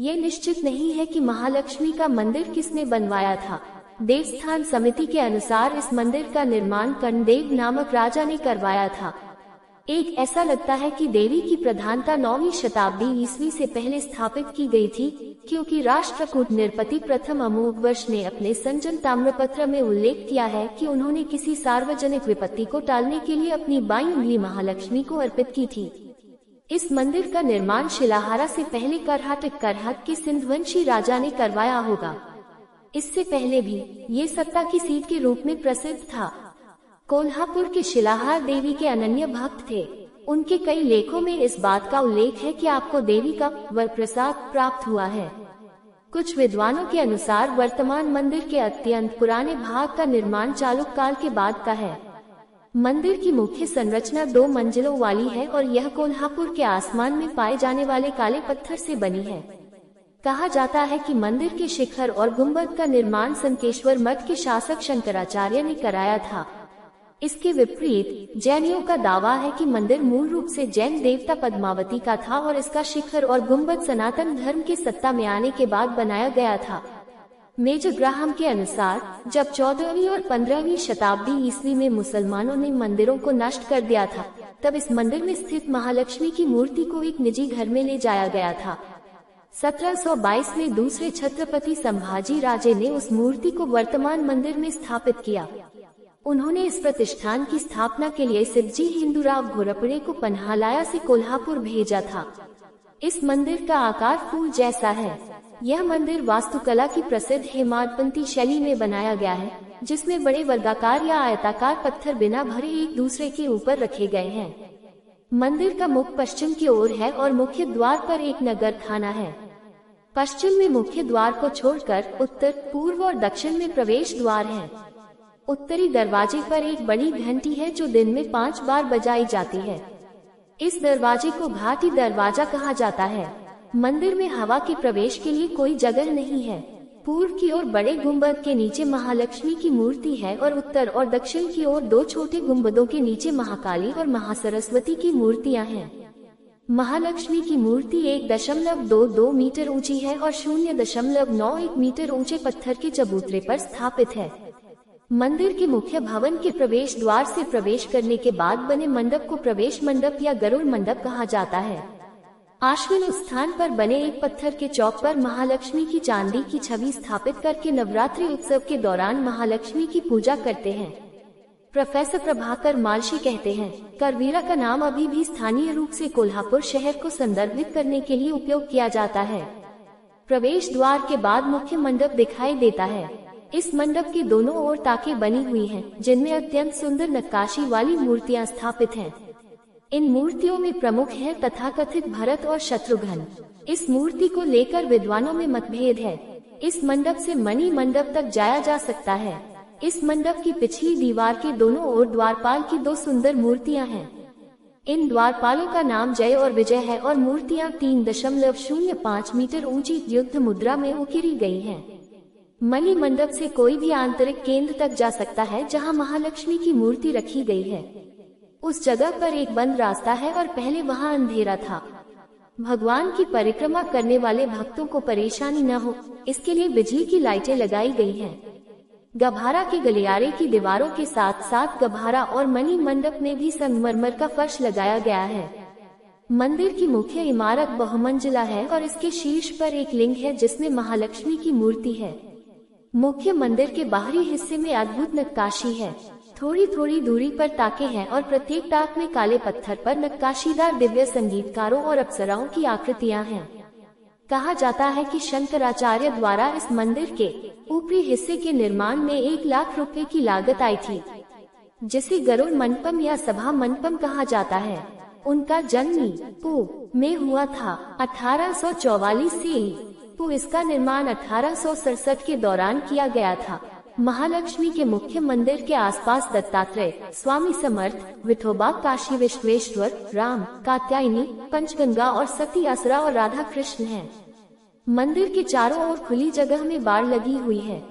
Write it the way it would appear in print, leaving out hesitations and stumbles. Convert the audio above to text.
ये निश्चित नहीं है कि महालक्ष्मी का मंदिर किसने बनवाया था। देवस्थान समिति के अनुसार इस मंदिर का निर्माण कर्णदेव नामक राजा ने करवाया था। एक ऐसा लगता है कि देवी की प्रधानता 9वीं शताब्दी ईस्वी से पहले स्थापित की गई थी, क्योंकि राष्ट्रकूट नृपति प्रथम अमोघवर्ष ने अपने संजम ताम्रपत्र में उल्लेख किया है कि उन्होंने किसी सार्वजनिक विपत्ति को टालने के लिए अपनी बाईं उंगली महालक्ष्मी को अर्पित की थी। इस मंदिर का निर्माण शिलाहारा से पहले करहट के सिंधवंशी राजा ने करवाया होगा। इससे पहले भी ये सत्ता की सीट के रूप में प्रसिद्ध था। कोल्हापुर के शिलाहार देवी के अनन्य भक्त थे। उनके कई लेखों में इस बात का उल्लेख है कि आपको देवी का वर प्रसाद प्राप्त हुआ है। कुछ विद्वानों के अनुसार वर्तमान मंदिर के अत्यंत पुराने भाग का निर्माण चालुक्य काल के बाद का है। मंदिर की मुख्य संरचना 2 मंजिलों वाली है और यह कोल्हापुर के आसमान में पाए जाने वाले काले पत्थर से बनी है। कहा जाता है कि मंदिर के शिखर और गुंबद का निर्माण संकेश्वर मठ के शासक शंकराचार्य ने कराया था। इसके विपरीत जैनियों का दावा है कि मंदिर मूल रूप से जैन देवता पद्मावती का था और इसका शिखर और गुंबद सनातन धर्म के सत्ता में आने के बाद बनाया गया था। मेजर ग्राहम के अनुसार जब 14वीं और 15वीं शताब्दी ईस्वी में मुसलमानों ने मंदिरों को नष्ट कर दिया था, तब इस मंदिर में स्थित महालक्ष्मी की मूर्ति को एक निजी घर में ले जाया गया था। 1722 में दूसरे छत्रपति संभाजी राजे ने उस मूर्ति को वर्तमान मंदिर में स्थापित किया। उन्होंने इस प्रतिष्ठान की स्थापना के लिए सिद्धी हिंदूराव घोरपड़े को पन्हालाया से कोल्हापुर भेजा था। इस मंदिर का आकार फूल जैसा है। यह मंदिर वास्तुकला की प्रसिद्ध हेमाडपंथी शैली में बनाया गया है, जिसमें बड़े वर्गाकार या आयताकार पत्थर बिना भरे एक दूसरे के ऊपर रखे गए हैं। मंदिर का मुख पश्चिम की ओर है और मुख्य द्वार पर एक नगर खाना है। पश्चिम में मुख्य द्वार को छोड़कर उत्तर, पूर्व और दक्षिण में प्रवेश द्वार हैं। उत्तरी दरवाजे पर एक बड़ी घंटी है जो दिन में 5 बार बजाई जाती है। इस दरवाजे को घाटी दरवाजा कहा जाता है। मंदिर में हवा के प्रवेश के लिए कोई जगह नहीं है। पूर्व की ओर बड़े गुंबद के नीचे महालक्ष्मी की मूर्ति है और उत्तर और दक्षिण की ओर 2 छोटे गुंबदों के नीचे महाकाली और महासरस्वती की मूर्तियां हैं। महालक्ष्मी की मूर्ति 1.22 मीटर ऊंची है और 0.91 मीटर ऊंचे पत्थर के चबूतरे पर स्थापित है। मंदिर के मुख्य भवन के प्रवेश द्वार से प्रवेश करने के बाद बने मंडप को प्रवेश मंडप या गरुड़ मंडप कहा जाता है। आश्विन स्थान पर बने एक पत्थर के चौक पर महालक्ष्मी की चांदी की छवि स्थापित करके नवरात्रि उत्सव के दौरान महालक्ष्मी की पूजा करते हैं। प्रोफेसर प्रभाकर मालशी कहते हैं, करवीरा का नाम अभी भी स्थानीय रूप से कोल्हापुर शहर को संदर्भित करने के लिए उपयोग किया जाता है। प्रवेश द्वार के बाद मुख्य मंडप दिखाई देता है। इस मंडप के दोनों ओर ताकें बनी हुई हैं, जिनमें अत्यंत सुंदर नक्काशी वाली मूर्तियां स्थापित हैं। इन मूर्तियों में प्रमुख है तथाकथित भरत और शत्रुघ्न। इस मूर्ति को लेकर विद्वानों में मतभेद है। इस मंडप से मणि मंडप तक जाया जा सकता है। इस मंडप की पिछली दीवार के दोनों ओर द्वारपाल की 2 सुंदर मूर्तियां हैं। इन द्वारपालों का नाम जय और विजय है और मूर्तियां 3.05 मीटर ऊंची युद्ध मुद्रा में उकेरी गई हैं। मणि मंडप से कोई भी आंतरिक केंद्र तक जा सकता है जहां महालक्ष्मी की मूर्ति रखी गई है। उस जगह पर एक बंद रास्ता है और पहले वहां अंधेरा था। भगवान की परिक्रमा करने वाले भक्तों को परेशानी न हो, इसके लिए बिजली की लाइटें लगाई गई हैं। गभारा के गलियारे की दीवारों के साथ साथ गभारा और मणि मंडप में भी संगमरमर का फर्श लगाया गया है। मंदिर की मुख्य इमारत बहुमंजिला है और इसके शीर्ष पर एक लिंग है जिसमें महालक्ष्मी की मूर्ति है। मुख्य मंदिर के बाहरी हिस्से में अद्भुत नक्काशी है। थोड़ी थोड़ी दूरी पर ताके हैं और प्रत्येक ताक में काले पत्थर पर नक्काशीदार दिव्य संगीतकारों और अप्सराओं की आकृतियां हैं। कहा जाता है कि शंकराचार्य द्वारा इस मंदिर के ऊपरी हिस्से के निर्माण में 1 लाख रुपए की लागत आई थी, जिसे गरुड़ मंडपम या सभा मंडपम कहा जाता है। उनका जन्म पू में हुआ था 1844 से। इसका निर्माण 1867 के दौरान किया गया था। महालक्ष्मी के मुख्य मंदिर के आसपास दत्तात्रेय, स्वामी समर्थ, विठोबा, काशी विश्वेश्वर, राम, कात्यायनी, पंचगंगा और सती असरा और राधा कृष्ण हैं। मंदिर के चारों ओर खुली जगह में बाड़ लगी हुई है।